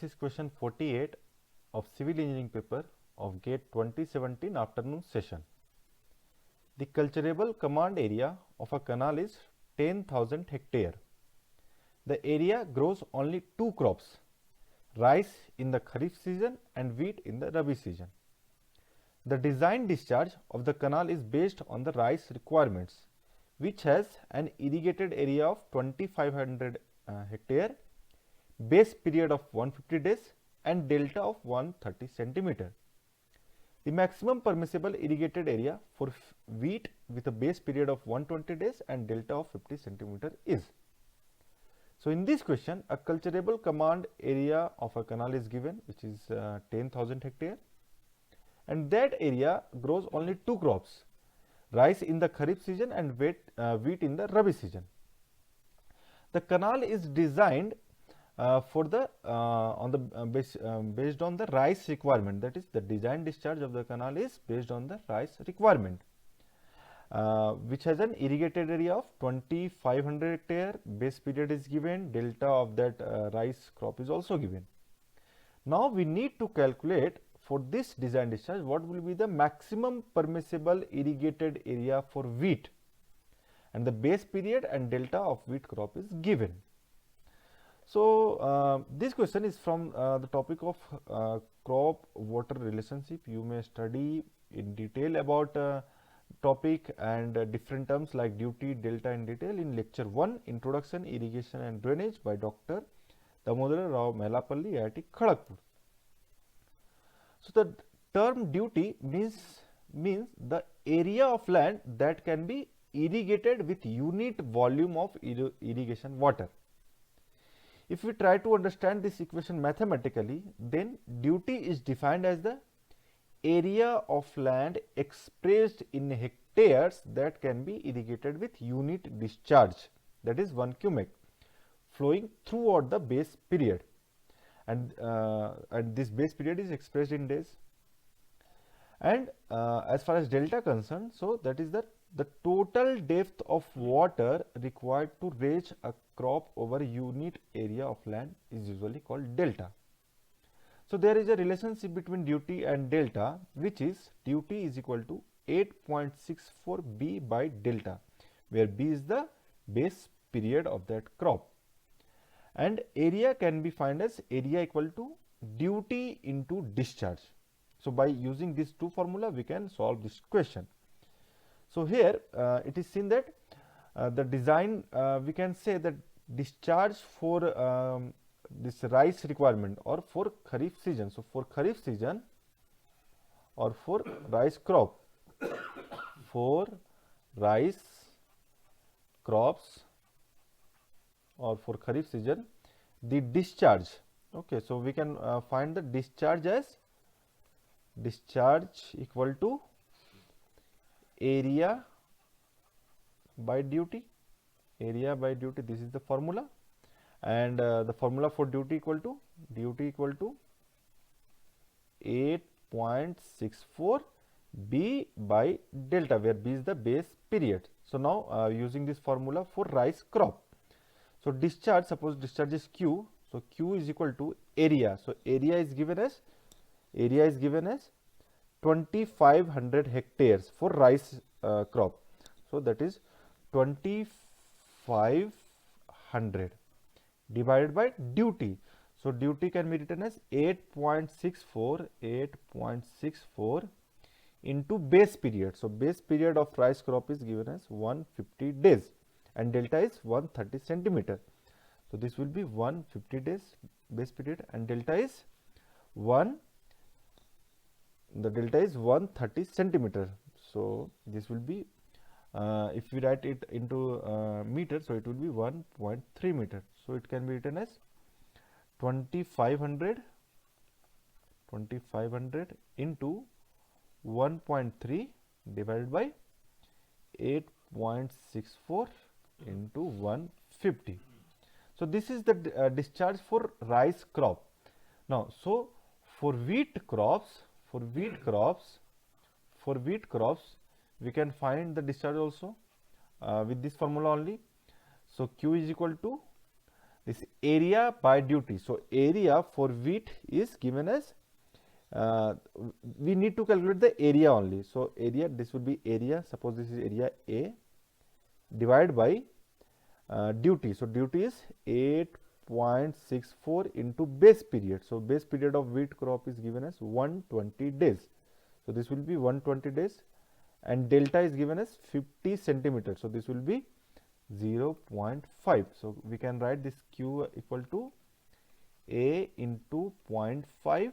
this is question 48 of civil engineering paper of GATE 2017 afternoon session. The cultivable command area of a canal is 10,000 hectare. The area grows only two crops, rice in the Kharif season and wheat in the Rabi season. The design discharge of the canal is based on the rice requirements, which has an irrigated area of 2500 hectare, base period of 150 days and delta of 130 centimeter. The maximum permissible irrigated area for wheat with a base period of 120 days and delta of 50 centimeter is. So in this question, a cultivable command area of a canal is given, which is 10,000 hectare, and that area grows only two crops, rice in the Kharif season and wheat in the Rabi season. The canal is designed for the based on the rice requirement, that is the design discharge of the canal is based on the rice requirement, which has an irrigated area of 2500 hectare, base period is given, delta of that rice crop is also given. Now we need to calculate for this design discharge what will be the maximum permissible irrigated area for wheat, and the base period and delta of wheat crop is given. So this question is from the topic of crop water relationship. You may study in detail about topic and different terms like duty, delta in detail in lecture 1, Introduction Irrigation and Drainage by Dr. Damodara Rao Mellapalli, IIT Kharagpur. So the term duty means the area of land that can be irrigated with unit volume of irrigation water. If we try to understand this equation mathematically, then duty is defined as the area of land expressed in hectares that can be irrigated with unit discharge, that is 1 cubic, flowing throughout the base period, and this base period is expressed in days. And as far as delta concerned, so that is the total depth of water required to raise a crop over unit area of land is usually called delta. So there is a relationship between duty and delta, which is duty is equal to 8.64 B by delta, where B is the base period of that crop, and area can be found as area equal to duty into discharge. So by using these two formula we can solve this question. So here it is seen that the design we can say that discharge for this rice requirement or for Kharif season. So for Kharif season or for rice crop, for rice crops or for Kharif season, the discharge, okay, so we can find the discharge as discharge equal to area by duty, area by duty, this is the formula, and the formula for duty equal to 8.64 B by delta, where B is the base period. So now using this formula for rice crop, so discharge, suppose discharge is Q, so Q is equal to area, so area is given as 2500 hectares for rice crop, so that is 2500 divided by duty. So duty can be written as 8.64 into base period. So base period of rice crop is given as 150 days and delta is 130 centimeter. So this will be 150 days base period and delta is the delta is 130 centimeter. So this will be if we write it into meter, so it will be 1.3 meter. So it can be written as 2500 into 1.3 divided by 8.64 into 150. So this is the discharge for rice crop. Now so for wheat crops, we can find the discharge also with this formula only. So Q is equal to this area by duty. So area for wheat is given as we need to calculate the area only. So area, this will be area, suppose this is area A, divided by duty. So duty is 8.64 into base period. So base period of wheat crop is given as 120 days. So this will be 120 days, and delta is given as 50 centimeters. So this will be 0.5. So we can write this Q equal to A into 0.5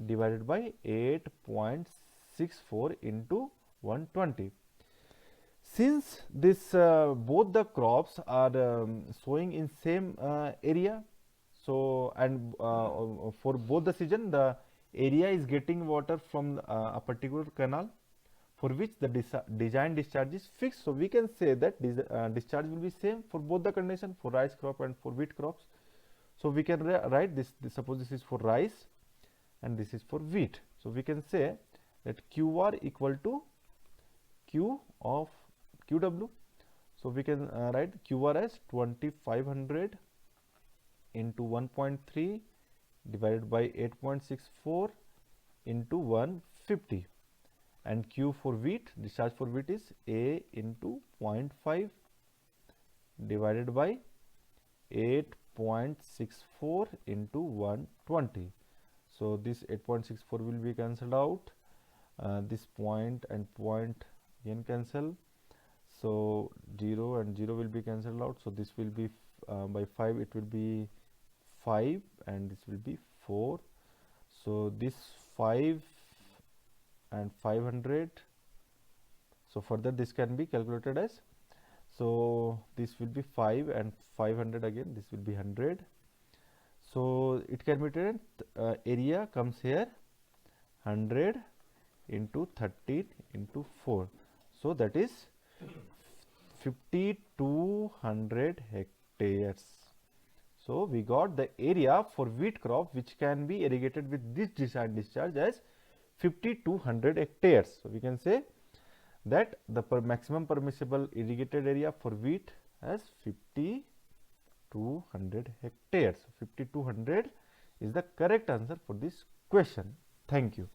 divided by 8.64 into 120. Since this both the crops are sowing in same area, so and for both the season the area is getting water from a particular canal for which the design discharge is fixed. So we can say that discharge will be same for both the condition, for rice crop and for wheat crops. So we can write this, suppose this is for rice and this is for wheat. So we can say that QR equal to Q of QW. So we can write QR as 2500 into 1.3 divided by 8.64 into 150, and Q for wheat, discharge for wheat is A into 0.5 divided by 8.64 into 120. So this 8.64 will be cancelled out, this point and point again cancel, so 0 and 0 will be cancelled out. So this will be by 5, it will be 5 and this will be 4. So this 5 and 500, so further this can be calculated as, so this will be 5 and 500 again, this will be 100. So it can be written area comes here 100 into 13 into 4, so that is 5200 hectares. So we got the area for wheat crop which can be irrigated with this design discharge as 5200 hectares. So we can say that the maximum permissible irrigated area for wheat as 5200 hectares. 5200 is the correct answer for this question. Thank you.